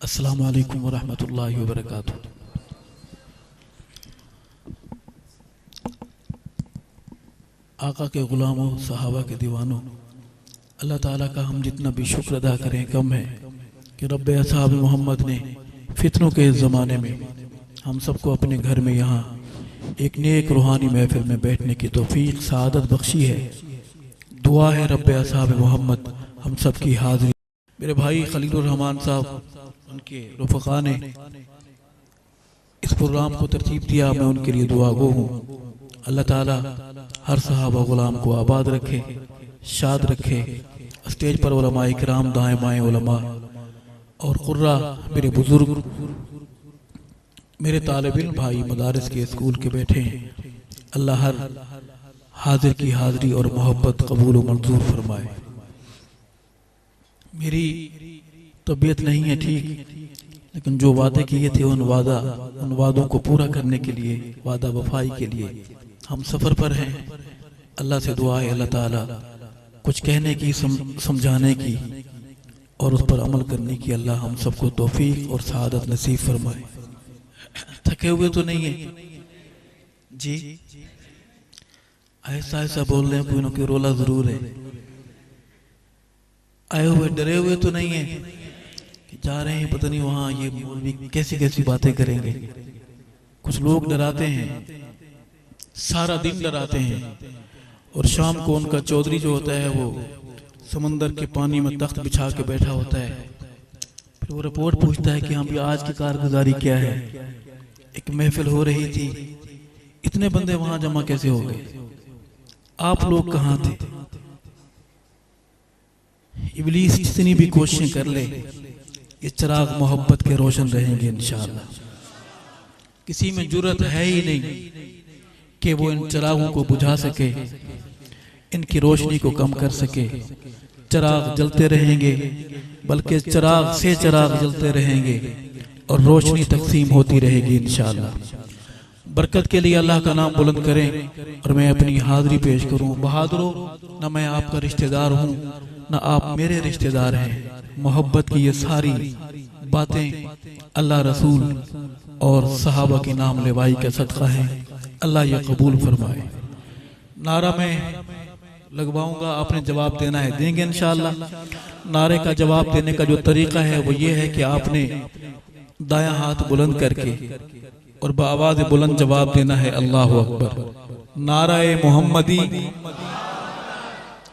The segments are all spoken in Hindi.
अस्सलामु अलैकुम वरहमतुल्लाहि वबरकातुहू। आका के ग़ुलामों, सहाबा के दीवानों, अल्लाह ताला का हम जितना भी शुक्र अदा करें कम है कि रब्बे असहाब मोहम्मद ने फितनों के इस ज़माने में हम सबको अपने घर में यहाँ एक नेक रूहानी महफिल में बैठने की तौफीक सआदत बख्शी है। दुआ है रब्बे असहाब मोहम्मद हम सब की हाज़िरी। मेरे भाई खलीलुर रहमान साहब, उनके रुफ़क़ा ने इस प्रोग्राम को तरतीब दिया, मैं उनके लिए दुआ गो हूँ। अल्लाह ताला हर सहाबा ग़ुलाम को आबाद रखे, शाद रखे। स्टेज पर उलमा इकराम, दाएँ बाएँ उलमा और क़ुर्रा, मेरे बुज़ुर्ग, मेरे तालिब-इल्म भाई मदारिस के स्कूल के बैठे हैं। अल्लाह हर हाजिर की हाज़िरी और मोहब्बत कबूल व मंजूर फरमाए। मेरी तबीयत नहीं है ठीक, लेकिन जो वादे किए थे उन वादों को पूरा करने के लिए, वादा वफाई के लिए हम सफ़र पर हैं। अल्लाह से दुआ है अल्लाह ताला कुछ कहने की, समझाने की और उस पर अमल करने की अल्लाह हम सबको तौफीक और सआदत नसीब फरमाए। थके हुए तो नहीं है जी? ऐसा ऐसा बोल रहे हैं, कोई ना कोई रोला जरूर है। आए हुए डरे हुए तो नहीं है कि जा रहे हैं पता नहीं वहां ये मौलवी कैसी कैसी बातें करेंगे। कुछ लोग डराते हैं, सारा दिन डराते हैं और शाम को उनका चौधरी जो होता है वो समंदर के पानी में तख्त बिछा के बैठा होता है। फिर वो रिपोर्ट पूछता है कि हम आज की कारगुजारी क्या है। एक महफिल हो रही थी, इतने बंदे वहां जमा कैसे हो गए? आप लोग कहाँ थे? इब्लीस जितनी भी कोशिशें कर ले, ये चिराग मोहब्बत के रोशन रहेंगे इंशाअल्लाह। किसी में जुर्रत है ही नहीं कि वो इन चिरागों को बुझा सके, इनकी रोशनी को कम कर सके। चिराग जलते रहेंगे, बल्कि चिराग से चिराग जलते रहेंगे और रोशनी तकसीम होती रहेगी इंशाअल्लाह। बरकत के लिए अल्लाह का नाम बुलंद करें और मैं अपनी हाजिरी पेश करूं। बहादुरों, न मैं आपका रिश्तेदार हूं न आप मेरे रिश्तेदार हैं। मोहब्बत की ये सारी बातें अल्लाह, रसूल और सहाबा की नाम लेवाई का सदका है। अल्लाह ये कबूल फरमाए। नारा मैं लगवाऊंगा, आपने जवाब देना है, देंगे इंशाअल्लाह। नारे का जवाब देने का जो तरीका है वो ये है कि आपने दायां हाथ बुलंद करके और बाआवाज़ बुलंद जवाब देना है, अल्लाहु अकबर। नाराए मोहम्मदी,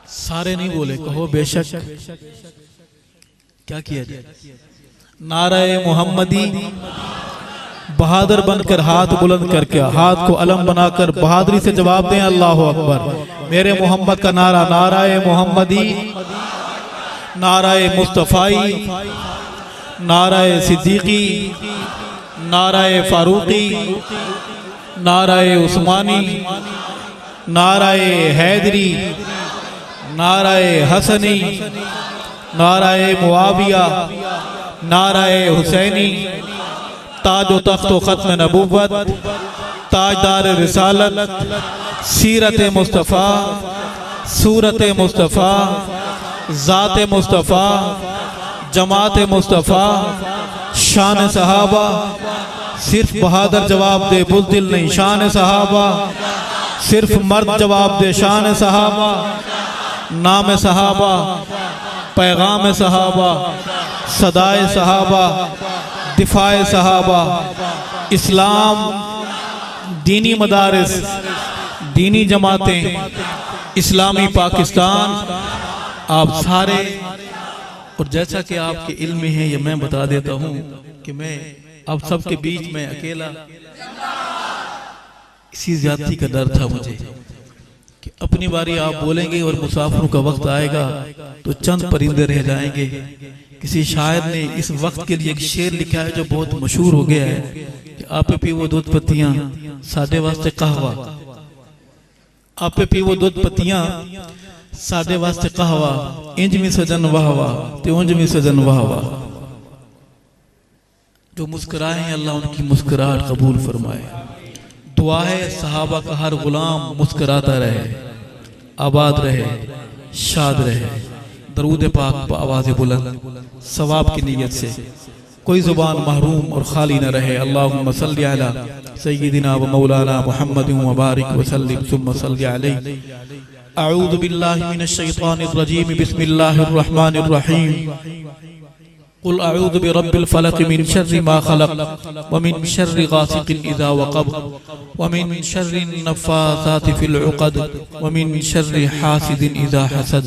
सारे नहीं बोले, कहो बेशक। क्या किया जाए? नाराए मोहम्मदी, बहादुर बनकर हाथ बुलंद करके, हाथ को अलम बनाकर बहादुरी से जवाब दें, अल्लाहु अकबर। मेरे मोहम्मद का नारा, नाराए मोहम्मदी, नाराए मुस्तफ़ाई, नाराए सिद्दीकी, नाराए फारूकी, नाराए उस्मानी, नाराए हैदरी, नाराए हसनी, नाराए मुआविया, नाराए हुसैनी, ताजो तख्तो खत्म नबूवत, ताजदार रिसालत, सीरत मुस्तफ़ा, सूरत मुस्तफ़ा, ज़ात मुस्तफ़ा, जमात मुस्तफ़ा, शान सहाबा। सिर्फ बहादुर जवाब दे, बुज़दिल नहीं, शान सहाबा। सिर्फ मर्द जवाब दे, शान सहाबा। नाम सहाबा, पैगाम सहाबा, सदाए सहाबा, दिफाए सहाबा। इस्लाम, दीनी मदारिस, दीनी जमातें, इस्लामी पाकिस्तान, आप सारे। और जैसा कि आपके इल्म में है, ये मैं बता देता हूँ कि मैं आप सबके बीच में अकेला, इसी ज्यादती का डर था मुझे कि अपनी बारी आप बोलेंगे और मुसाफिरों का वक्त आएगा तो चंद परिंदे रह जाएंगे। किसी शायर ने इस वक्त के लिए एक शेर लिखा है जो बहुत मशहूर हो गया है कि आपे पीवो दूध पत्तियां, साडे वास्ते कहवा। आपे पीवो दूध पत्तियां, साडे वास्ते कहवा। इंज में सजन वाह वाह, ते उंज में सजन वाह वाह। जो मुस्कुराए हैं अल्लाह उनकी मुस्कुराहट कबूल फरमाए। दुआ है सहाबा का हर गुलाम मुस्कुराता रहे, आबाद रहे, शाद रहे। दरूद पाक आवाज़ बुलंद सवाब की नीयत से कोई ज़ुबान महरूम और खाली न रहे। अल्लाहुम्मा सल्लि अला सय्यिदिना व मौलाना मुहम्मदिन व बारिक व सल्लिम सुम्मा सल्लि अलैहि। अऊज़ु बिल्लाहि मिनश शैतानिर रजीम, बिस्मिल्लाहिर रहमानिर रहीम। कुल अऊज़ु बिरब्बिल फलक मिन शर्रि मा खलक व मिन शर्रि गासिकिन इज़ा वक़ब व मिन शर्रि नफ़्फ़ासाति फिल उक़द व मिन शर्रि हासिदिन इज़ा हसद।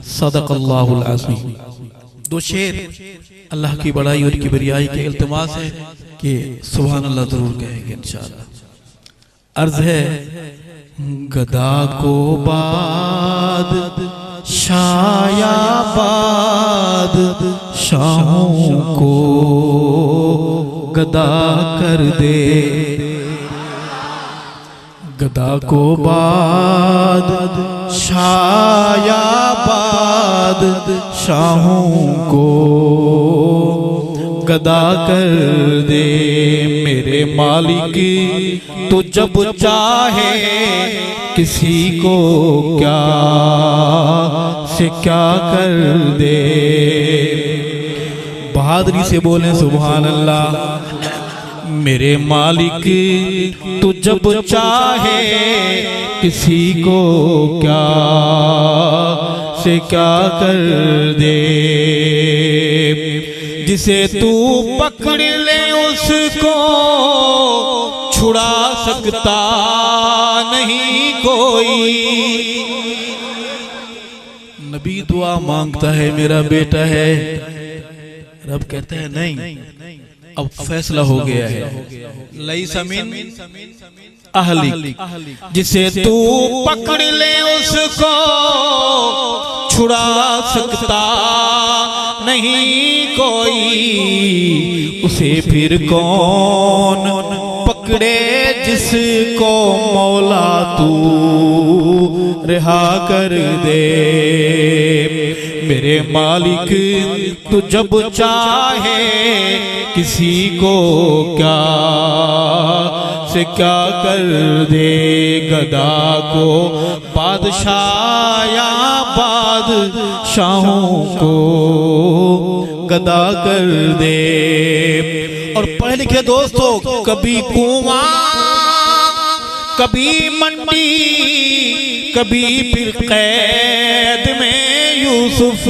सदक़ल्लाहुल अज़ीम। दो शेर अल्लाह की बड़ाई और किबरियाई के इल्तिमास है कि सुभान अल्लाह जरूर कहेंगे इंशाअल्लाह। अर्ज है गदा को बाद शायाबाद, शाहों को गदा कर दे। गदा को बाद शायाबाद, शाहों को गदा कर दे। मेरे मालिक तो जब चाहे किसी को क्या से क्या कर दे। बहादुरी से बोले सुभान अल्लाह। मेरे मालिक तो जब चाहे किसी को क्या से क्या कर दे। जिसे तू पकड़ ले उसको छुड़ा सकता नहीं कोई। नबी दुआ मांगता है मेरा बेटा है, रब कहते हैं नहीं, अब फैसला हो गया है। लैसा मिन अहलिक, जिसे तू पकड़ ले उसको छुड़ा सकता नहीं कोई। उसे फिर कौन पकड़े जिसको मौला तू रिहा कर दे। मेरे मालिक तू जब चाहे किसी को क्या से क्या कर दे। गदा को बादशाह या बादशाहों को गदा कर दे। और पढ़े लिखे दोस्तों, कभी कुआं कभी मंडी कभी फिर कैद में यूसुफ।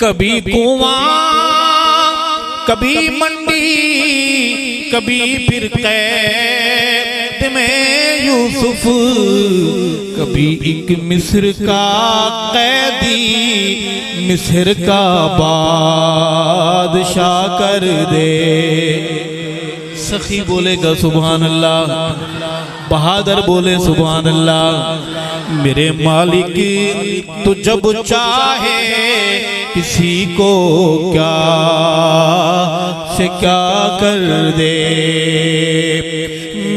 कभी कुआं कभी मंडी कभी फिर कैद में यूसुफ। कभी एक मिस्र का कैदी मिस्र का बादशाह कर दे। सखी बोलेगा सुभान अल्लाह, बहादुर बोले सुभान अल्लाह। मेरे मालिक तो जब चाहे किसी को क्या से क्या कर दे।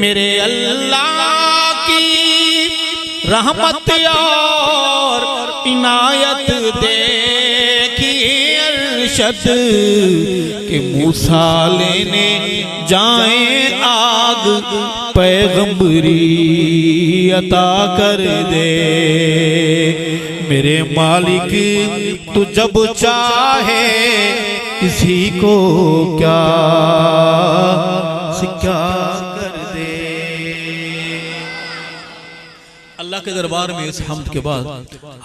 मेरे अल्लाह की रहमत और इनायत देखिए अरशद के मूसा लेने जाए आग पैगंबरी अता कर दे। मेरे मालिक तू जब चाहे किसी को क्या से क्या कर दे। अल्लाह के दरबार में इस हम्द के बाद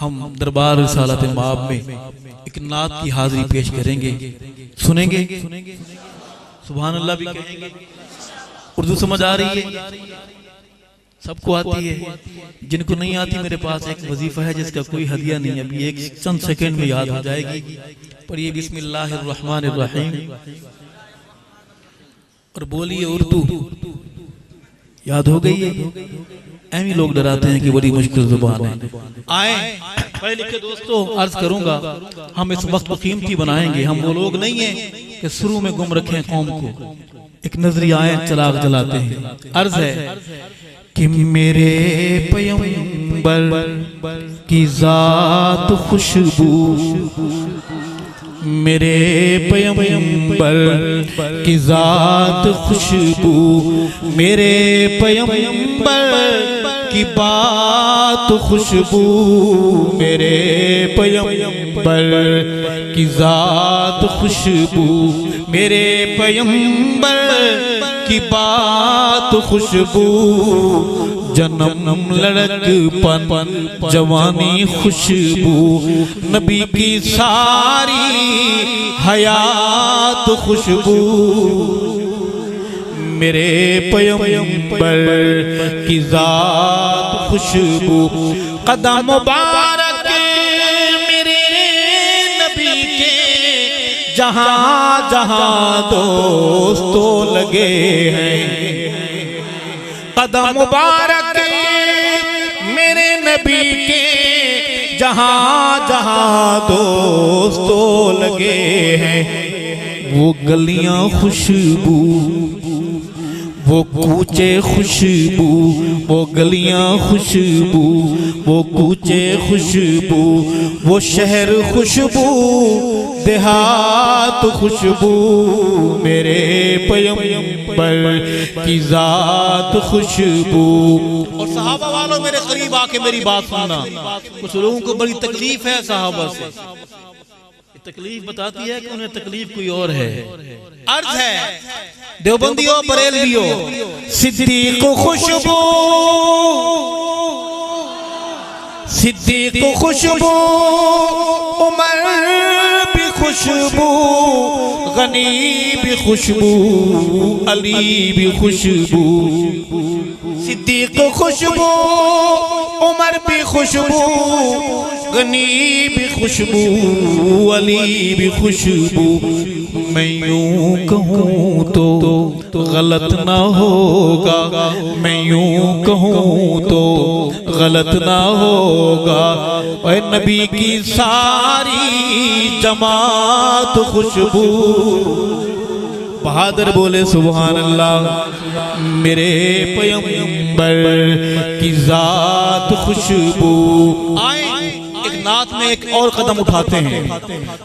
हम दरबार रिसालत माब में एक नात की हाजिरी पेश करेंगे। सुनेंगे, सुभान अल्लाह भी कहेंगे। उर्दू समझ आ रही है? सबको आती है। जिनको नहीं आती मेरे पास एक वजीफा है जिसका कोई हदिया नहीं, अभी एक चंद सेकंड में याद हो जाएगी। पर ये बिस्मिल्लाहिर्रहमानिर्रहीम और बोलिए उर्दू। याद हो गई है? ऐसे लोग डराते हैं कि बड़ी मुश्किल जुबान है। आए पढ़े लिखे दोस्तों, अर्ज करूंगा हम इस वक्त को कीमती बनाएंगे। हम वो लोग नहीं है कि शुरू में गुम रखें कौम को, एक नजरिया चराग जलाते हैं। अर्ज है कि मेरे पैगंबर की जात खुशबू, मेरे पैगंबर की जात खुशबू, मेरे पैगंबर की बात खुशबू मेरे पैगंबर की जात खुशबू मेरे पैगंबर की बात खुशबू जन्म लड़कपन जवानी खुशबू नबी की सारी हयात खुशबू मेरे पैगंबर की जात खुशबू कदम मुबारक मेरे नबी के जहां जहां दोस्तों लगे हैं कदम मुबारक मेरे नबी के जहां जहां दोस्तों लगे हैं वो गलियां खुशबू वो कूचे खुशबू वो गलियां खुशबू वो कूचे खुशबू वो शहर खुशबू देहात खुशबू मेरे पैगंबर की जात खुशबू। और सहाबा वालों मेरे करीब आके मेरी बात सुनना। कुछ लोगों को बड़ी तकलीफ है सहाबा से, तकलीफ बताती है कि उन्हें तकलीफ कोई और है। अर्ज है देवबंदियों बरेलवियों सिद्दीक खुशबू सिद्दीक खुशबू उमर भी खुशबू गनी भी खुशबू अली भी खुशबू सिद्दीक खुशबू उमर भी खुशबू गनी भी खुशबू अली भी खुशबू। मैं यूं कहूँ तो गलत ना होगा मैं यूं कहूँ तो गलत ना होगा और नबी की सारी जमात खुशबू। बहादुर बोले सुभान अल्लाह मेरे पैगंबर की जात खुशबू। आए एक नात में एक और कदम उठाते हैं।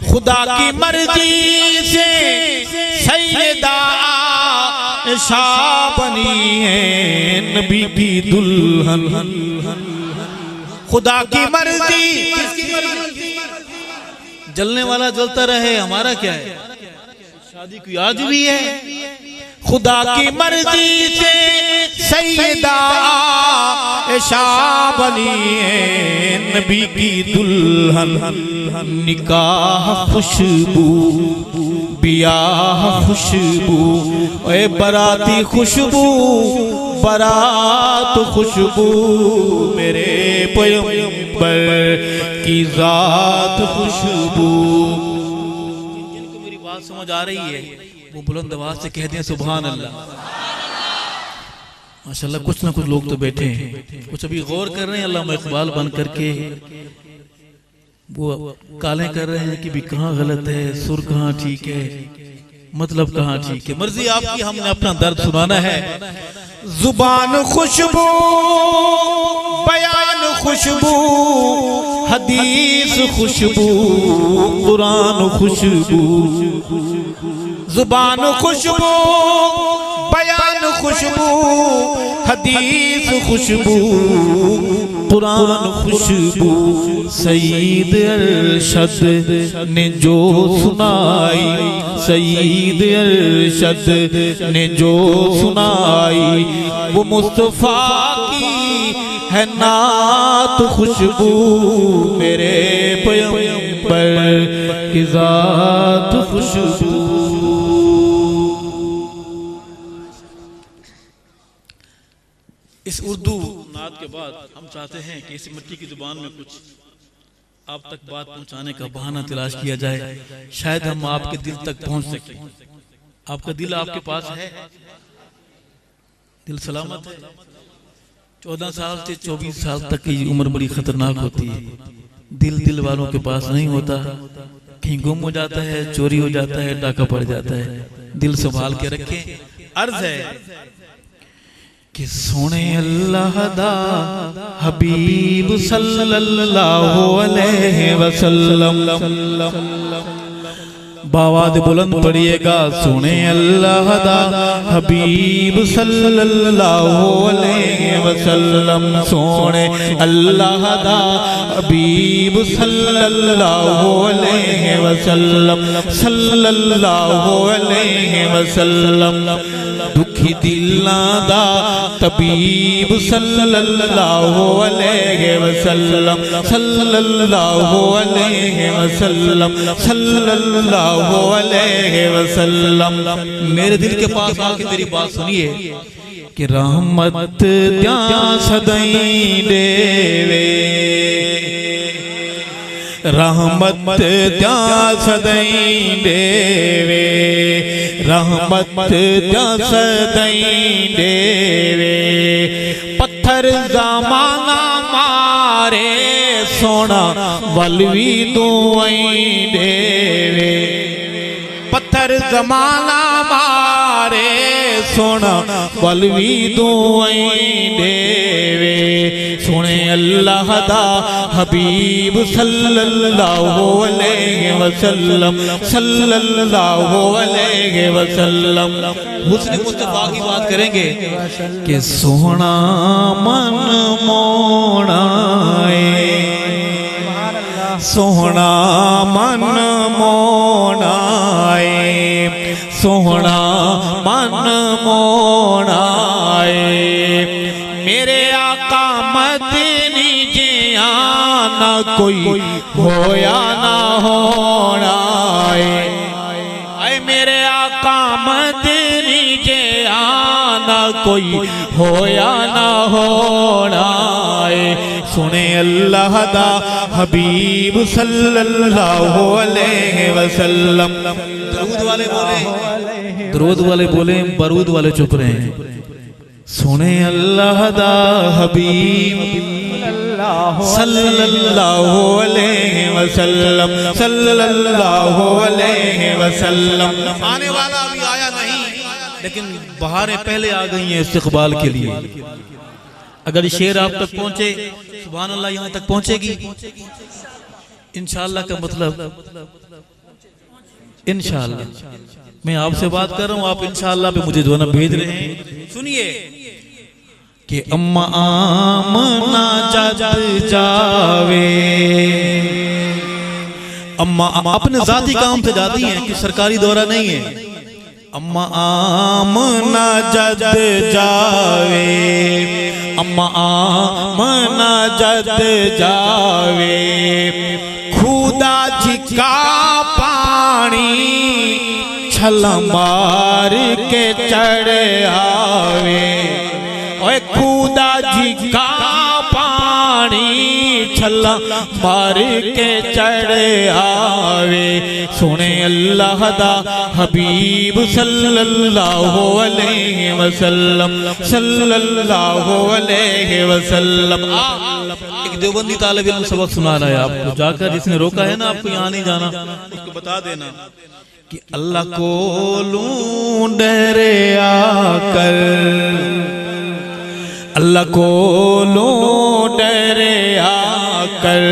खुदा की मर्जी से सैयदा आयशा बनी है नबी की दुल्हन। खुदा की मर्जी जलने वाला जलता रहे हमारा क्या है, शादी की आज भी है। खुदा की मर्जी से सैयदा आयशा बनी है नबी की दुल्हन। निकाह खुशबू बियाह खुशबू ए बराती खुशबू बारात खुशबू मेरे पैगंबर की जात खुशबू। जिनको मेरी बात समझ आ रही है वो बुलंद आवाज से कह दें सुभान अल्लाह। माशाल्लाह कुछ ना कुछ लोग तो बैठे हैं, कुछ अभी गौर कर रहे हैं अल्लामा इकबाल बन करके वो काले कर रहे हैं कि भी कहाँ गलत है, सुर कहाँ ठीक है, मतलब कहाँ ठीक है। मर्जी आपकी, हमने अपना दर्द सुनाना है। जुबान खुशबू बयान खुशबू हदीस खुशबू कुरान खुशबू। जुबान खुशबू बयान खुशबू हदीस खुशबू कुरान खुशबू। सईद अरशद ने जो सुनाई सईद अरशद ने जो सुनाई वो मुस्तफा की है नात खुशबू मेरे पैगंबर की जात खुशबू। इस उर्दू नात के बाद हम चाहते हैं कि इस मिट्टी की जुबान में कुछ आप तक बात पहुंचाने का बहाना तलाश किया जाए, शायद हम आपके दिल तक पहुंच सके। आपका दिल आपके पास है, दिल सलामत है। 14 साल से 24 साल तक की उम्र बड़ी खतरनाक होती है। दिल वालों के पास नहीं होता, कहीं गुम हो जाता है, चोरी हो जाता है, डाका पड़ जाता है। दिल संभाल के रखें। अर्ज है कि सोने अल्लाह दा हबीब सल्लल्लाहु अलैहि वसल्लम बावाद बुलंद पढ़िएगा। सुने अल्लाह दा हबीब सल्लल्लाहु अलैहि वसल्लम, सोने अल्लाह दा हबीब सल्लल्लाहु अलैहि वसल्लम, सल्लल्लाहु अलैहि वसल्लम। दुखी दिलां दा तबीब सल्लल्लाहु अलैहि वसल्लम, सल्लल्लाहु अलैहि वसल्लम, सल्लल्लाहु अलैहि वसल्लम। मेरे दिल के पास आके मेरी बात सुनिए कि रहमत त्या सदाई देवे, रहमत त्या सदाई देवे, रहमत त्या सदाई देवे। पत्थर ज़माना मारे सोना वलवी दुआई देवे, पत्थर ज़माना मारे सोना वलवी दुआई देवे। सुने अल्लाह दा हबीब सल्लल्लाहु अलैहि वसल्लम, सल्लल्लाहु अलैहि वसल्लम। हुस्न मुस्तफा की बात करेंगे कि सोना मन मोनाए, सोहना मन मोनाए, सोहना मन मोनाए। मेरे आका मदनी जिया ना कोई होया ना होना है, मेरे आका मदनी जिया ना कोई होया ना होना है। सुने अल्लाह दा हबीब सल्लल्लाहु अलैहि वसल्लम। दरूद वाले बोले, दरूद वाले बोले, बरूद वाले चुप रहे। सुने अल्लाह दा हबीब सल्लल्लाहु अलैहि वसल्लम, सल्लल्लाहु अलैहि वसल्लम। आने वाला अभी आया नहीं, लेकिन बहारें पहले आ गई हैं इस्तकबाल के लिए। अगर शेर आप तक पहुंचे, सुभान अल्लाह यहाँ तक पहुंचेगी इंशाअल्लाह का मतलब इंशाअल्लाह। मैं आपसे बात कर रहा हूँ, आप इंशाअल्लाह पे मुझे जो है ना भेज रहे हैं। सुनिए कि अम्मा आमना जब जावे, अम्मा अपने जाती काम से जाती हैं कि सरकारी दौरा नहीं है। अम्मा आमना जब जावे, अम्मा आमना जब जावे, खुदा झिका पानी छला मार के चढ़ आवे। ओए खुदा झिका पानी छला मार के चढ़ आवे। सुने अल्लाह दा हबीब सल्लल्लाहु अलैहि वसल्लम, सल्लल्लाहु अलैहि वसल्लम। एक देवबंदी तालिब इल्म सबक सुना रहा है आपको, जाकर जिसने रोका है ना आपको यहाँ नहीं जाना, उसको बता देना कि अल्लाह को लूं डरे आकर, अल्लाह को लूं डरे आकर,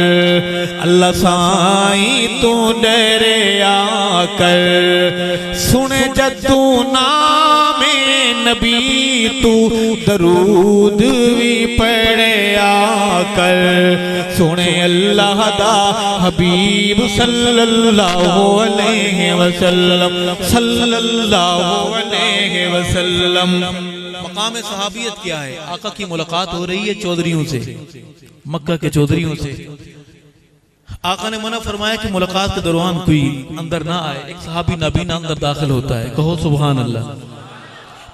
अल्लाह साईं तू डरे आकर। सुने जदू नामे नबी तू दरूद भी पढ़े आकर। सुने अल्लाह दा हबीब सल्लल्लाहु अलैहि वसल्लम, सल्लल्लाहु अलैहि वसल्लम। मकाम सहाबियत क्या है? आका की मुलाकात हो रही है चौधरियों से, मक्का के चौधरियों से। आका ने मना फरमाया कि मुलाकात के दौरान कोई अंदर ना आए। एक सहाबी नबीना अंदर दाखिल होता है, कहो सुभान अल्लाह।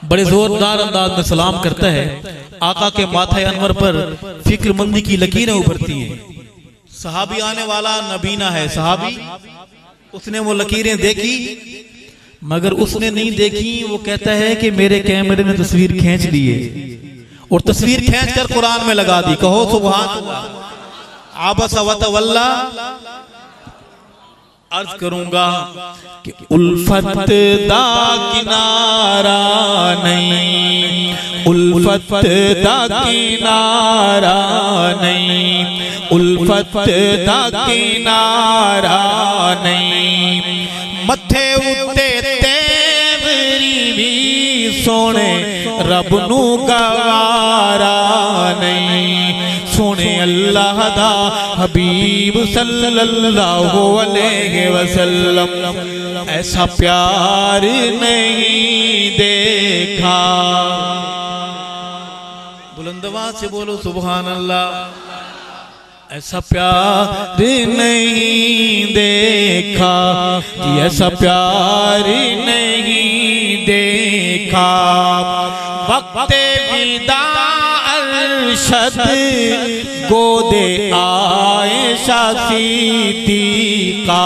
बड़े जोरदार अंदाज में सलाम करता है। आका के माथे अनवर पर फिक्रमंदी की लकीरें उभरती हैं। सहाबी आने वाला नबीना है, सहाबी उसने वो लकीरें देखी मगर उसने नहीं देखी। वो कहता है कि मेरे कैमरे ने तस्वीर खींच ली है और तस्वीर खींचकर कुरान में लगा दी। कहो सुभान अल्लाह। आबस व तवल्ला। अर्ज करूंगा कि उल्फत दा किनारा नहीं, उल्फत दा किनारा नहीं, उल्फत दा किनारा नहीं। मत उत्ते तेवरी भी सोने रब नू गवारा नहीं। सोने अल्लाह दा हबीब सल्लल्लाहु अलैहि वसल्लम ऐसा प्यार नहीं देखा। बुलंद आवाज से बोलो सुभान अल्लाह। ऐसा प्यार नहीं देखा, ऐसा प्यार नहीं देखा। वक्त विदा अरशद गोदे आयशा सिद्दीक़ा।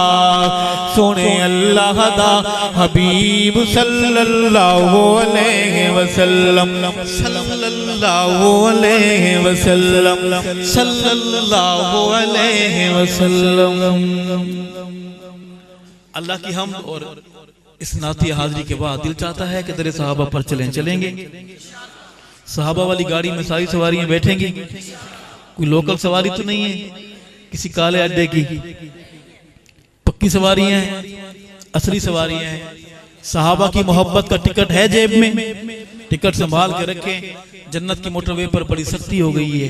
सोने अल्लाह दा हबीब सल्लल्लाहु अलैहि वसल्लम सल्लल्लाहु अलैहि वसल्लम सल्लल्लाहु अलैहि वसल्लम। अल्लाह की हम और इस नाती हाजिरी के बाद दिल चाहता है कि दरे सहाबा पर चलेंगे। सहाबा वाली गाड़ी में सारी सवारियां बैठेंगी। कोई लोकल सवारी तो नहीं है, किसी काले अड्डे की पक्की सवारियां हैं, असली सवारियां हैं। सहाबा की मोहब्बत का टिकट है जेब में, टिकट संभाल के रखें। जन्नत की मोटरवे पर बड़ी सख्ती हो गई है।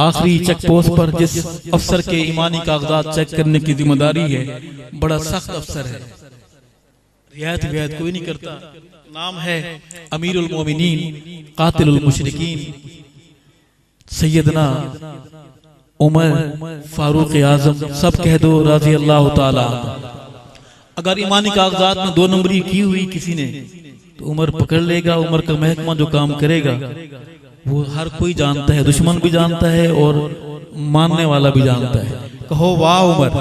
आखिरी चेक पोस्ट पर जिस अफसर के ईमानी कागजात चेक करने की जिम्मेदारी है, बड़ा सख्त अफसर है, रियायत कोई नहीं करता। नाम है अमीरुल मोमिनीन कातिलुल मुशरिकीन सैयदना उमर फारूक आजम, सब कह दो राजी अल्लाह ताला। अगर ईमानी कागजात में 2 नंबरी की हुई किसी ने तो उमर पकड़ लेगा। उमर का महकमा जो काम करेगा वो हर कोई जानता है, दुश्मन भी जानता है और मानने वाला भी जानता है। कहो वाह उमर।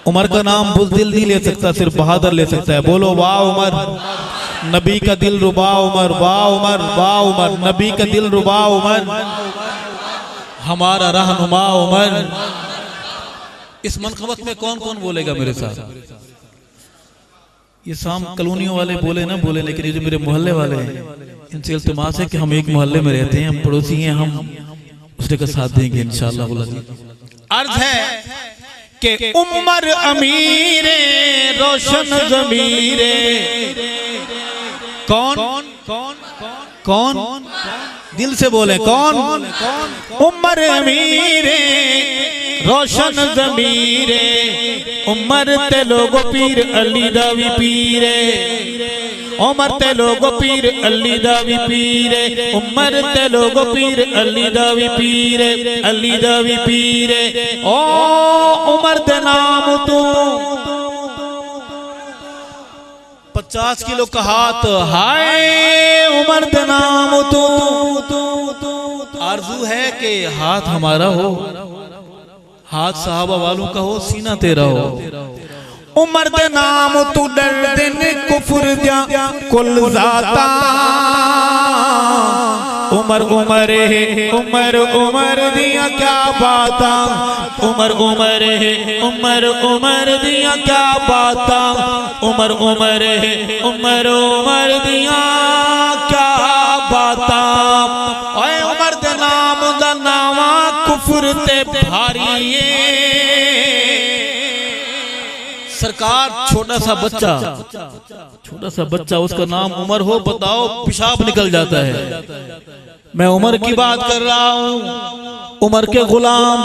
उमर का नाम बुज़दिल नहीं ले सकता, सिर्फ बहादुर ले सकता है। बोलो वाह उमर। नबी का दिल रुबा उमर, वाह उमर, वाह उमर। नबी का दिल रुबा उमर, हमारा रहनुमा उमर। इस मनक़बत में कौन कौन बोलेगा मेरे साथ? ये शाम कॉलोनियों वाले बोले ना बोले, लेकिन ये जो मेरे मोहल्ले वाले हैं इनसे इल्तिमास है कि हम एक मोहल्ले में रहते हैं, हम पड़ोसी हैं, हम उसके का साथ देंगे इंशाअल्लाह। अर्ज है कि उमर अमीरे रोशन ज़मीरे। कौन कौन कौन दिल से बोले कौन? उमर अमीरे रोशन ज़मीरे। उमर ते लोगो पीर अली दा वी पीरे। उमर ते लोगो पीर अली दा वी पीरे। उमर ते लोगो पीर अली दा वी पीरे, अली दा वी पीरे। ओ उमर दे नाम तू 50 किलो का हाथ, हाय उमर दे नाम तू। आरज़ू है कि हाथ हमारा हो, हाथ सहाबा वालों का हो, सीना तेरा हो। उमर दे नाम तू डर दिन कुफर जा कुल जाता। उमर उमर है उमर उमर दिया क्या बाता। उमर उमर है उमर उमर दिया क्या बाता। उमर उमर है उमर उमर दिया क्या बाता। ओए उमर दे नाम दा नावा कुफर ते भारी है। सरकार छोटा सा बच्चा उसका नाम उमर हो, बताओ पेशाब निकल जाता है। मैं उमर की बात कर रहा हूँ। उमर के गुलाम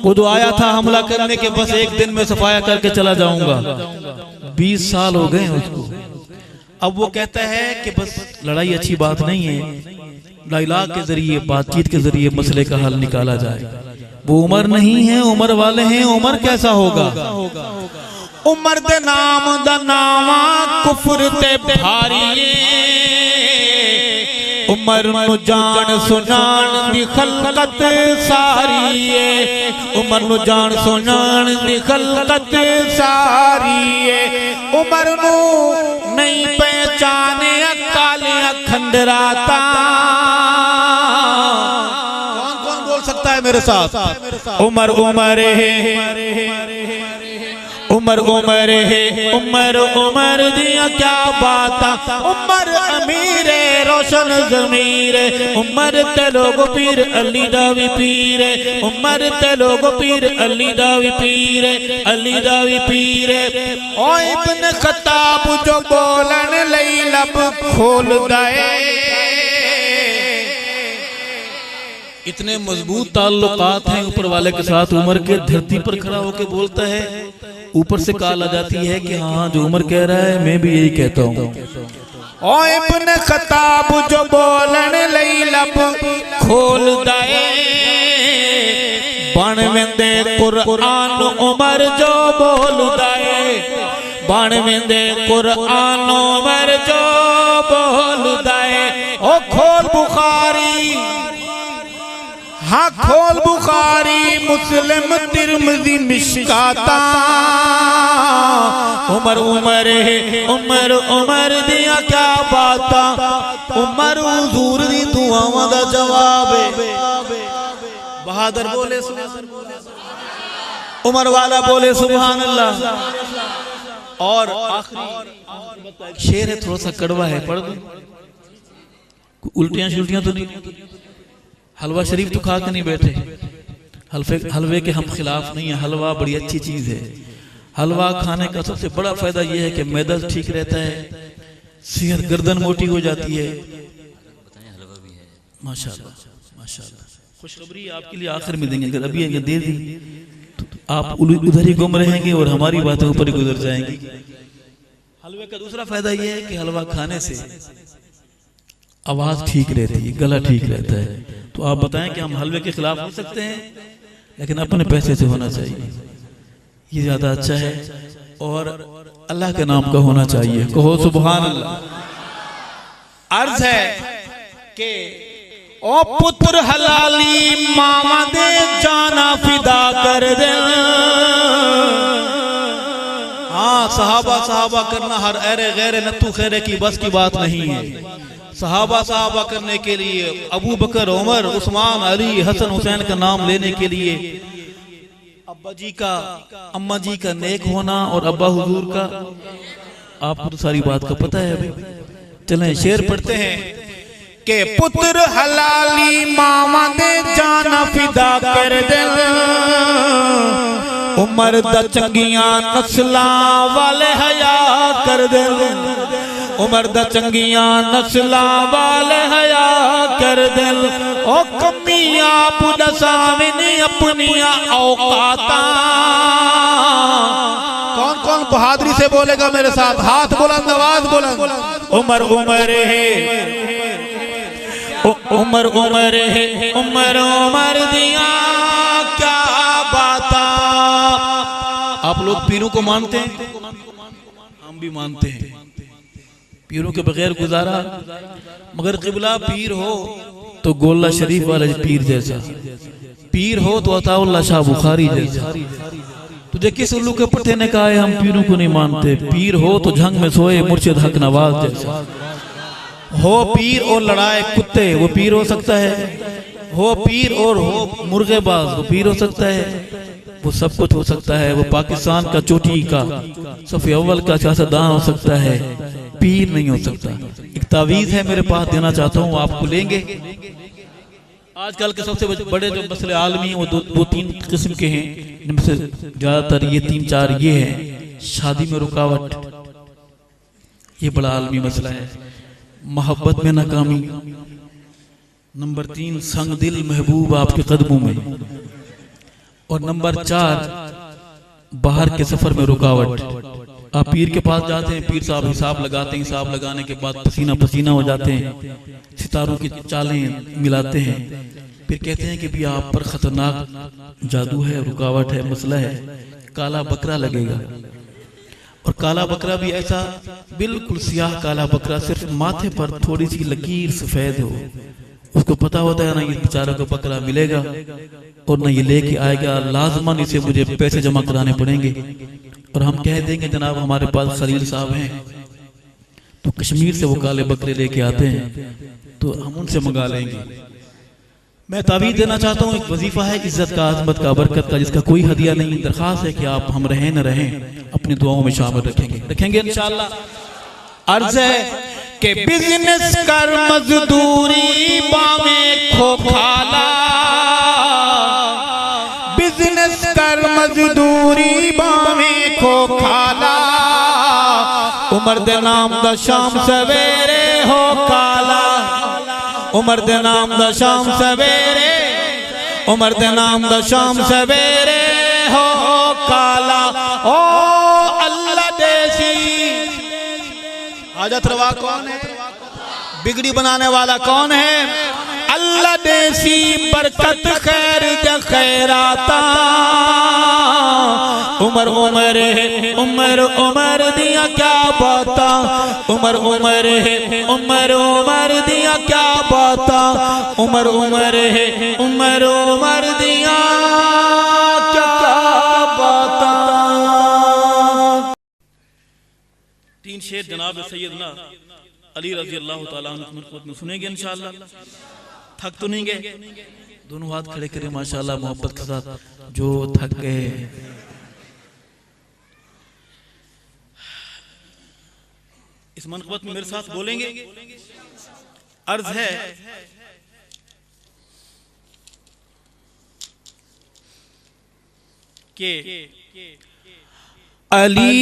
वो जो आया था हमला करने के, बस एक दिन में सफाया करके चला जाऊंगा। 20 साल हो गए उसको। अब वो कहता है कि बस लड़ाई अच्छी बात नहीं है, डायलॉग के जरिए, बातचीत के जरिए मसले का हल निकाला जाए। वो उमर नहीं है, उमर वाले हैं। उमर कैसा होगा? उमर दे नाम दा नावा कुफर ते भारी। उमर नु जान सुनान दी खलकत सारी। उमर नु जान सुनान दी खलकत सारी। उमर नु नहीं पहचाने काले खंडराता। कौन कौन बोल सकता है मेरे साथ? उमर उमर है उमर उमर है उमर उमर दिया क्या बाता। उमर अमीरे रोशन ज़मीर उमर ते लोग पीर अली दा वी पीर उमर ते लोग पीर अली दा वी पीर अली दा we Pir O ibn Khattab जो बोलन लई लब खोलदा है। इतने मजबूत ताल्लुकात हैं ऊपर वाले के साथ उमर के, धरती पर खड़ा होकर बोलता है, ऊपर से कॉल आ जाती है कि हाँ जो उमर कह रहा है मैं भी यही कहता हूँ। ओ इब्न खत्ताब जो बोलन लई लब खोलदा है बन वेंदे कुरान उमर जो बोलदा है बन वेंदे कुरान उमर जो बोलदा है। ओ खोल बुखारी हाँ खोल बुखारी मुस्लिम तिरमिज़ी मिशकाता उमर उमर है उमर उमर दिया क्या बाता उमर हुजूर दी दुआवां दा जवाब है। बहादुर बोले उमर वाला बोले सुभान अल्लाह। और आखिरी शेर है, थोड़ा सा कड़वा है, पढ़ दो, उल्टियां शुल्टियां तो नहीं, हलवा शरीफ तो खा के नहीं बैठे, हलवे के हम खिलाफ नहीं है, हलवा बड़ी अच्छी चीज है। हलवा खाने का सबसे बड़ा फायदा यह है कि मैदा ठीक रहता है, सेहत गर्दन मोटी हो जाती है। माशाल्लाह माशाल्लाह। खुशखबरी आपके लिए आखिर में देंगे, अगर अभी दे दी तो आप उधर ही गुम रहेंगे और हमारी बातें ऊपर ही गुजर जाएंगी। हलवे का दूसरा फायदा यह है कि हलवा खाने से आवाज ठीक रहती है, गला ठीक रहता है। तो आप बताएं कि हम हलवे के खिलाफ हो सकते हैं, लेकिन अपने पैसे से होना चाहिए, ये ज्यादा अच्छा है, और अल्लाह के नाम का होना चाहिए। कहो सुभान अल्लाह। अर्ज है कि ओ पुत्र हलाली मामा दे जाना फिदा कर दे। हाँ सहाबा सहाबा करना हर ऐरे गैरे नत्थु खैरे की बस की बात नहीं है। सहाबा सहाबा करने के लिए अबू बकर उमर उस्मान अली हसन हुसैन का नाम लेने के लिए अब्बा जी का अम्मा जी का नेक होना और अब्बा हुजूर का, आपको तो सारी बात का पता है। अभी चलें शेर पढ़ते हैं कि पुत्र हलाली मामा दे जाना फिदा कर दे उमर दा चंगियां नस्लां वाले हया कर दे उमर दा चंगियां नस्लां वाले हया कर दे। ओ कमियां पुदसाविनी अपनिया औकाता। कौन कौन बहादुरी से बोलेगा मेरे साथ, हाथ बुलंद आवाज बुलंद। उमर उमर है उमर उमर है उमर उमर दिया क्या बाता। आप लोग पीरों को मानते हैं, हम भी मानते हैं, पीरों के बगैर गुजारा, मगर किबला पीर हो तो गोला शरीफ वाला पीर जैसा, पीर हो तो अताउल्लाह शाह बुखारी जैसा। तुझे किस उल्लू के पट्टे ने कहा है हम पीरों को नहीं मानते? पीर हो तो झंग में सोए मुर्शिद हक नवाज जैसा। हो पीर और लड़ाए कुत्ते, वो पीर हो सकता है। हो पीर और हो मुर्गेबाज, वो पीर हो सकता है। वो सब कुछ हो सकता है। वो पाकिस्तान का चोटी का सफ़े अव्वल का सियासतदान हो सकता है, पीर नहीं हो सकता। एक तावीज़ है मेरे पास, देना चाहता हूँ, आपको लेंगे। आजकल के सबसे बड़े जो मसले आलमी वो दो तीन किस्म के हैं, जिनमें से ज्यादातर ये तीन चार ये हैं। शादी में रुकावट, ये बड़ा आलमी मसला है। मोहब्बत में नाकामी। नंबर 3 संग दिल महबूब आपके कदमों में। और नंबर 4 बाहर के सफर में रुकावट। आप पीर के पास जाते हैं, पीर साहब हिसाब लगाते हैं, हिसाब लगाने के बाद पसीना पसीना हो जाते हैं, सितारों की चालें मिलाते हैं, फिर कहते हैं कि भी आप पर खतरनाक जादू है, रुकावट है, मसला है, काला बकरा लगेगा। और काला बकरा भी ऐसा बिल्कुल सियाह काला बकरा, सिर्फ माथे पर थोड़ी सी लकीर सफेद हो। उसको पता होता है ना ये बेचारा को बकरा मिलेगा और ना ये लेके आएगा, लाजमन इसे मुझे पैसे जमा कराने पड़ेंगे। और हम कह देंगे जनाब हमारे पास खलील साहब हैं, तो कश्मीर से वो काले बकरे लेके आते हैं, तो हम उनसे मंगा लेंगे। मैं तावीज़ देना चाहता हूँ, एक वजीफा है इज्जत का, अज़मत का, बरकत का, जिसका कोई हदिया नहीं। दरखास्त है कि आप हम रहें न रहें अपनी दुआओं में शामिल रखेंगे इंशाअल्लाह। अर्ज है कि बिजनेस कर मजदूरी बामे खो खाला, बिजनेस कर मजदूरी बामे खो खाला, उमर दे नाम दा शाम सवेरे हो काला, उमर दे नाम दा शाम सवेरे, उमर दे नाम दा शाम सवेरे हो काला। ओ अल्लाह देसी हाजत रवा कौन है, बिगड़ी बनाने वाला कौन है? अल्लाह देसी बरकत खैर द खैराता, उमर उमर है उमर उमर दिया क्या बाता, उमर उमर है उमर उमर दिया क्या बाता, उमर उमर है उमर उमर दिया क्या बाता। तीन शेर जनाब सैयदना अली रजी अल्लाह तआला अन्हु में सुनेंगे इंशाअल्लाह। थक तो नहीं गए? दोनों हाथ खड़े करें माशाअल्लाह मोहब्बत के साथ। जो थक गए इस मनक़बत में मेरे साथ बोलेंगे। अर्ज है कि अली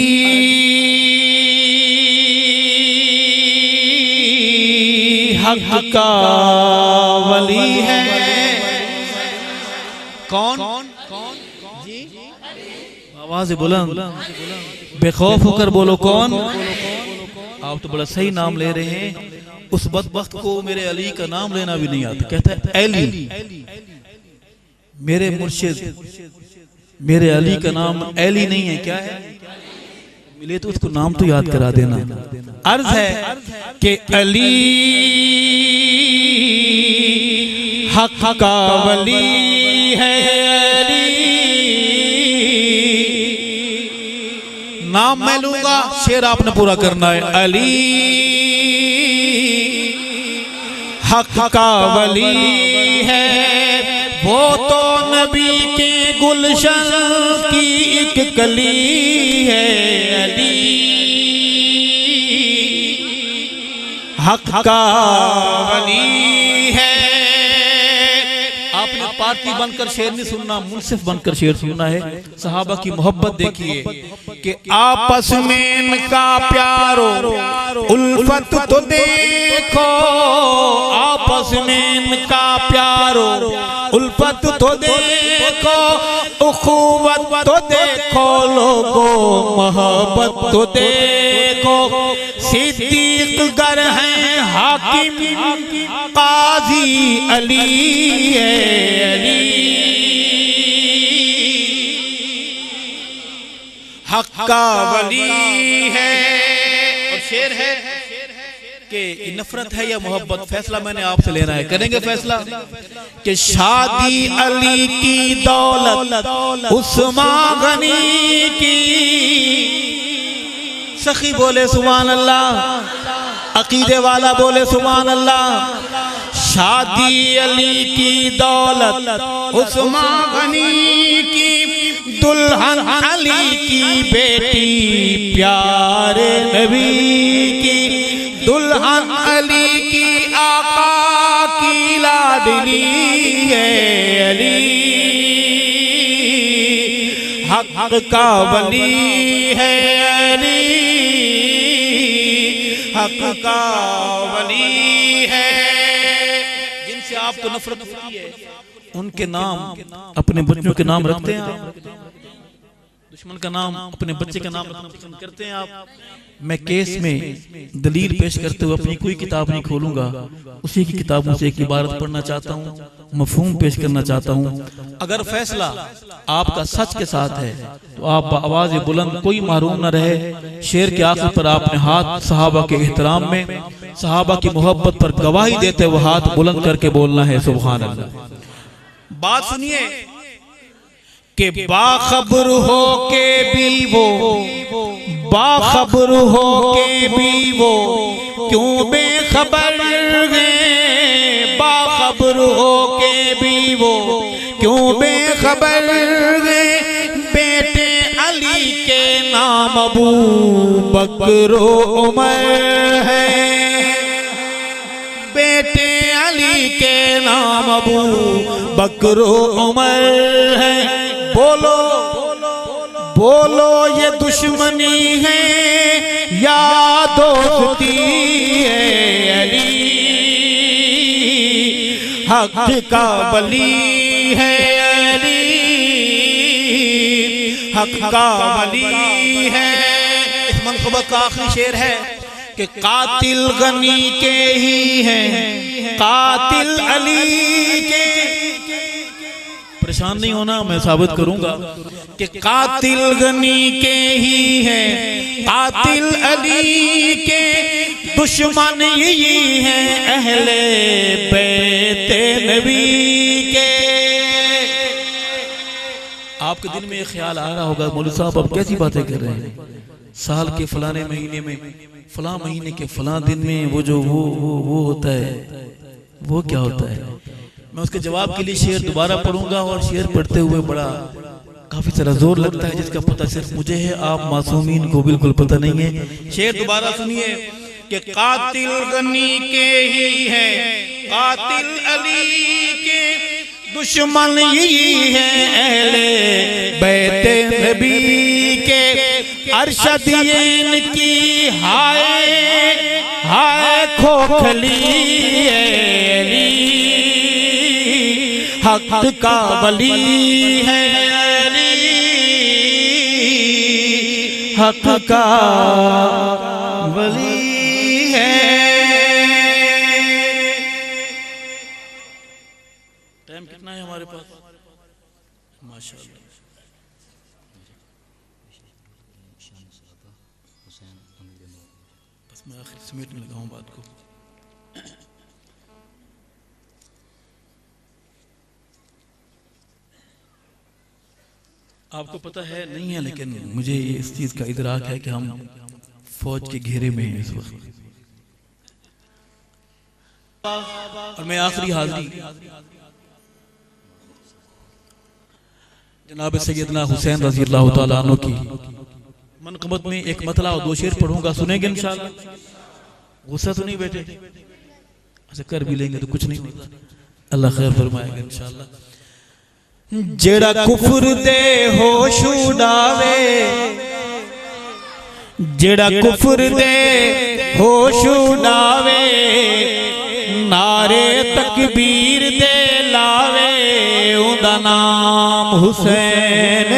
हक का वली है। कौन? जी आवाज बुलंद बेखौफ होकर बोलो कौन? आप तो बड़ा सही नाम ले रहे हैं। उस बदबख्त को मेरे अली का नाम लेना भी नहीं आता। कहता है अली, मेरे मुर्शिद मेरे अली का नाम अली नहीं है, क्या है? मिले तो उसको नाम तो याद करा देना। अर्ज है कि अली हक का वली है, अली नाम मैं लूंगा, शेर आपने पूरा करना है। अली हक का वली है, वो तो नबी के गुलशन की एक कली है। अली हक का वली है। आपने पार्टी बनकर शेर नहीं सुनना, मुनसिफ बनकर शेर सुनना है। सहाबा की मोहब्बत देखिए कि आपस में इनका प्यारो उल्फत तो देखो, आपस में इनका प्यारो उल्फत तो देखो, उखुवत तो देखो, लोगो मोहब्बत तो देखो। सिद्दीक गर हैं हाकिम काजी अली है, अली हक का वली है। और शेर है कि नफरत है या मोहब्बत, फैसला मैंने आपसे लेना है। करेंगे फैसला कि शादी अली की दौलत उस्मान गनी की। सखी बोले सुभान अल्लाह, अकीदे वाला बोले सुभान अल्लाह। शादी अली की दौलत उस्मान गनी की, दुल्हन अली की बेटी प्यारे नबी की, दुल्हन अली की आका की लाडली है। अली हक का वली है, अली हक का वली है। जिनसे आपको नफरत होती है उनके नाम अपने बच्चों के नाम रखते हैं आप, दुश्मन का नाम अपने बच्चे का नाम रखना पसंद करते हैं आप। मैं केस में दलील पेश करते हुए अपनी कोई किताब नहीं खोलूंगा, उसी की किताबों से एक इबारत पढ़ना चाहता हूँ, मफहूम पेश करना चाहता हूँ। अगर फैसला आपका सच के साथ है तो आप आवाज बुलंद, कोई महरूम न रहे। शेर के आखिर पर आपने हाथ सहाबा के एहतराम में, सहाबा की मोहब्बत पर गवाही देते हुए हाथ बुलंद करके बोलना है सुभान अल्लाह। बात सुनिए कि बाखबर हो के भी वो, बाखबर हो के भी वो क्यों बेखबर है, बाखबर हो के भी वो क्यों बेखबर है। बेटे अली के नाम अबू बकर उमर है, नाम अबू बकर उमर है। बोलो बोलो ये दुश्मनी है या दोस्ती है, अली हक का वली है, अली हक का वली है। इस मनक़बत का आखिरी शेर है कि कातिल गनी के ही हैं, कातिल अली के। परेशान नहीं होना, मैं साबित करूंगा कि कातिल गनी के ही हैं, कातिल अली के। दुश्मन यही हैं अहले बैते नबी के। आपके दिल में ये ख्याल आ रहा होगा मौलवी साहब अब कैसी बातें कर रहे हैं, साल के फलाने महीने में फलां महीने के फलां दिन में वो जो वो होता है, वो क्या होता है। मैं उसके जवाब के लिए शेर दोबारा पढ़ूंगा और शेर पढ़ते हुए बड़ा काफी सारा जोर लगता है जिसका पता सिर्फ मुझे है, आप मासूमीन को बिल्कुल पता नहीं है। शेर दोबारा सुनिए कि कातिल गनी के ही है, कातिल अली के। दुश्मन यही है अहले बैते नबी के। अरशद इनकी हाय हाय खोखली है, अली हक का वली है, अली हक का वली है। टाइम कितना है हमारे पास? माशाअल्लाह। बस मैं आखिर समेटने लगा हूं बात को। आपको पता है नहीं है, लेकिन मुझे इस चीज का इदराक है कि हम फौज के घेरे में हैं इस वक्त। और मैं आखिरी हाजिरी जनाब सैयदना हुसैन रज़ी अल्लाह तआला अन्हु की मनक़बत में एक मतला और दो शेर पढ़ूंगा, सुनेंगे इंशाअल्लाह। गुस्सा तो नहीं बैठे? अच्छा कर भी लेंगे तो कुछ नहीं होता, अल्लाह खैर फरमाएगा इंशाअल्लाह। जेड़ा कुफर दे होश उड़ावे, जेड़ा कुफर दे होश उड़ावे, नारे तकबीर दे लावे, उदा नाम हुसैन,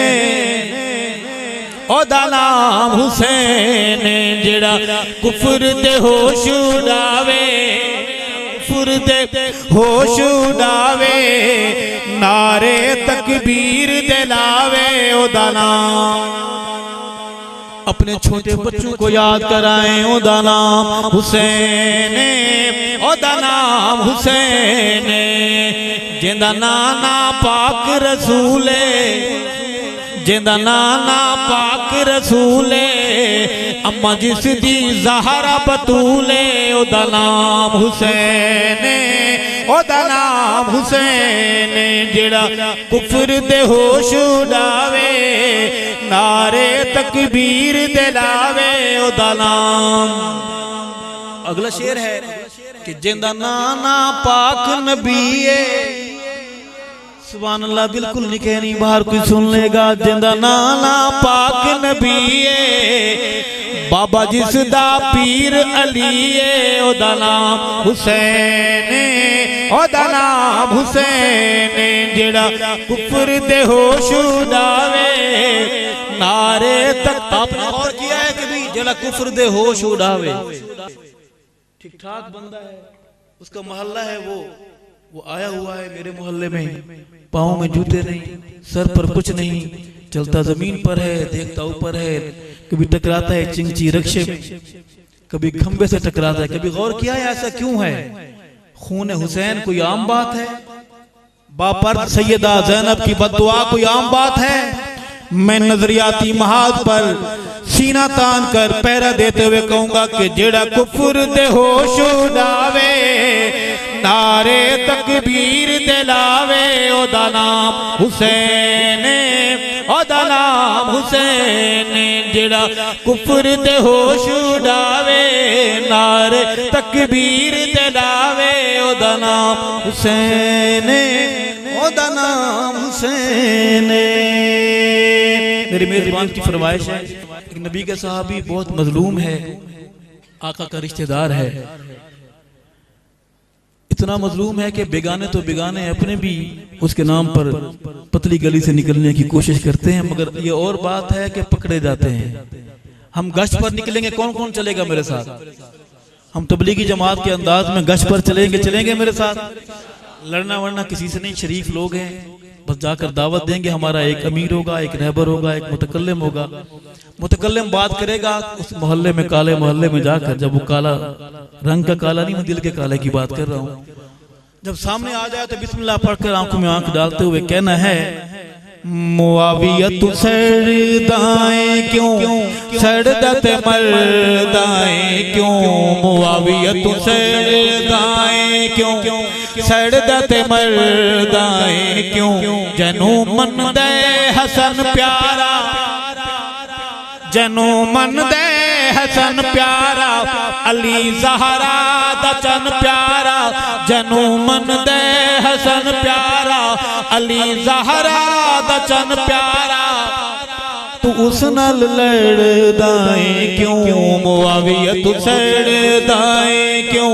ओदा नाम हुसैन। जेड़ा कुफर दे होश उड़ावे, कुफर दे होश उड़ावे, नारे तकबीर दिलावे, ओदा नाम। अपने छोटे बच्चों को याद कराएं, ओदा नाम हुसैन, ओदा नाम हुसैन। जिंदा नाना पाक रसूले, जिंदा नाना पाक रसूले, अम्मा जिस दी ज़हरा बतूले, ओदा नाम हुसैन, ओदा नाम हुसैन। जेड़ा कुफर दे होश उड़ावे, नारे तकबीर दिलावे, ओदा नाम। अगला शेर है कि जिंदा नाना पाक नबीए, सुभान अल्लाह, बिल्कुल नहीं कहनी, बाहर कोई सुन लेगा। जिंदा नाना पाक नबीए, बाबा जिसदा पीर अलीए, ओदा नाम हुसैन, ओदा नाम हुसैन। जेड़ा कुफर दे होश उड़ावे, नारे तक। आपने और किया है कि भी जेड़ा कुफर दे होश उड़ावे, ठीक ठाक बंदा है, उसका मोहल्ला है, वो आया हुआ है मेरे मोहल्ले में, पाँव में जूते नहीं, सर पर कुछ नहीं, चलता जमीन पर है, देखता ऊपर है, कभी टकराता है चिंची रक्षे में, कभी खंबे से टकराता है। कभी गौर किया है ऐसा क्यों है? खून हुसैन कोई आम बात है? बापर सैयदा ज़ैनब की बद्दुआ कोई आम बात है? मैं नजरियाती महाज पर सीना तान कर पैरा देते हुए कहूंगा कि जेड़ा कुफर दे होश उड़ावे, नारे तकबीर दिलावे, ओदा नाम हुसैन, ओदा नाम हुसैन। जेड़ा कुफर दे होश उड़ावे, नारे तकबीर दिलावे, ओदा नाम हुसैन, ओदा नाम हुसैन। मेरे मेजबान की फरमाइश है, एक नबी के सहाबी बहुत मजलूम है, आका का रिश्तेदार है, इतना मजलूम है कि बेगाने तो बेगाने अपने भी उसके नाम पर पतली गली से निकलने की कोशिश करते हैं, मगर ये और बात है कि पकड़े जाते हैं। हम गश्त पर निकलेंगे, कौन कौन चलेगा मेरे साथ? हम तबलीगी जमात के अंदाज में गश्त पर चलेंगे मेरे साथ? लड़ना वड़ना किसी से नहीं, शरीफ लोग हैं, बस जाकर दावत देंगे। हमारा एक अमीर होगा, एक रहबर होगा, एक मुतकल्लिम होगा। मुतकल्लिम बात करेगा उस मोहल्ले में, काले मोहल्ले में जाकर, जब वो काला रंग का काला नहीं, मैं दिल के काले की बात कर रहा हूँ, जब सामने आ जाए तो बिस्मिल्लाह पढ़कर आंखों में आंख डालते हुए कहना है, मुआविया तू सरदाएं क्यों सड़दत मर्दाएं क्यों, मुआविया तू सरदाएं क्यों सड़दत मर्दाएं क्यों, जनू मन दे हसन प्यारा, जनू मन दे हसन प्यारा, अली ज़हरा दचन प्यारा, जनू मन दे हसन प्यारा, अली ज़हरा दचन प्यारा, तू उस नाल लड़दाएं क्यों, मुआविया तू सड़दाएं क्यों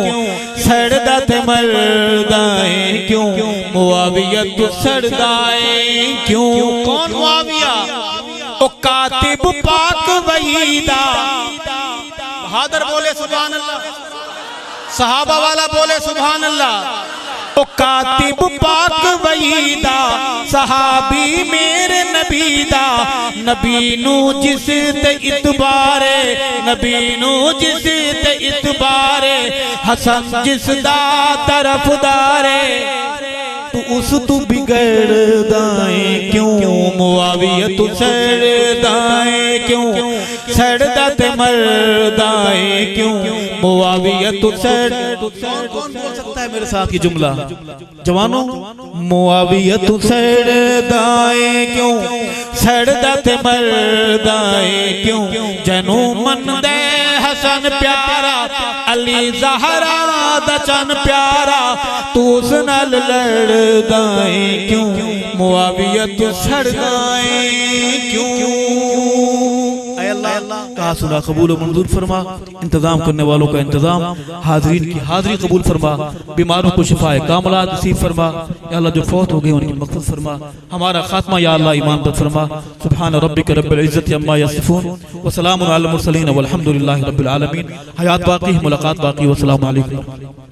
सड़दा ते मरदाएं क्यों, मुआविया तू सड़दाएं क्यों। कौन मुआविया? ओ कातिब पाक वहीदा, बहादुर बोले सुभान अल्लाह, सहाबा वाला बोले सुभान अल्लाह। ओ कातिब पाक वहीदा, सहाबी मेरे नबी दा, नबी नू जिस ते इतबारे, नबी नू जिस ते इतबारे, हसन जिस दा तरफदारे, तू उस तू बिगड़दाएं क्यों, मुआविया तू सड़दाएं क्यों सड़दा ते मरदाएं क्यों, मुआविया तू सड़। कौन बोल सकता है मेरे साथ ये जुमला जवानों? मुआविया तू सड़दाएं क्यों सड़दा ते मरदाएं क्यों, जनू मन दे हसन प्यारा, अली ज़हरा दचन प्यारा, तू उस नाल लड़दाएं क्यों, मुआविया तू सड़दाएं क्यों। कहा सुना कबूल मंजूर फरमा, इंतजाम करने वालों का इंतजाम, हाजरीन की हाजरी कबूल फरमा, बीमारों को शिफाए कामलात नसीब फरमा, या अल्लाह जो फौत हो गए उनकी मग़फ़िरत फरमा, हमारा खात्मा या अल्लाह ईमान पर फरमा। सुब्हान रब्बिक रब्बिल इज़्ज़ति अम्मा यसिफून व सलामुन अलल मुरसलीन वल्हम्दुलिल्लाहि रब्बिल आलमीन। हयात बाकी, मुलाकात बाकी, व अस्सलामु अलैकुम।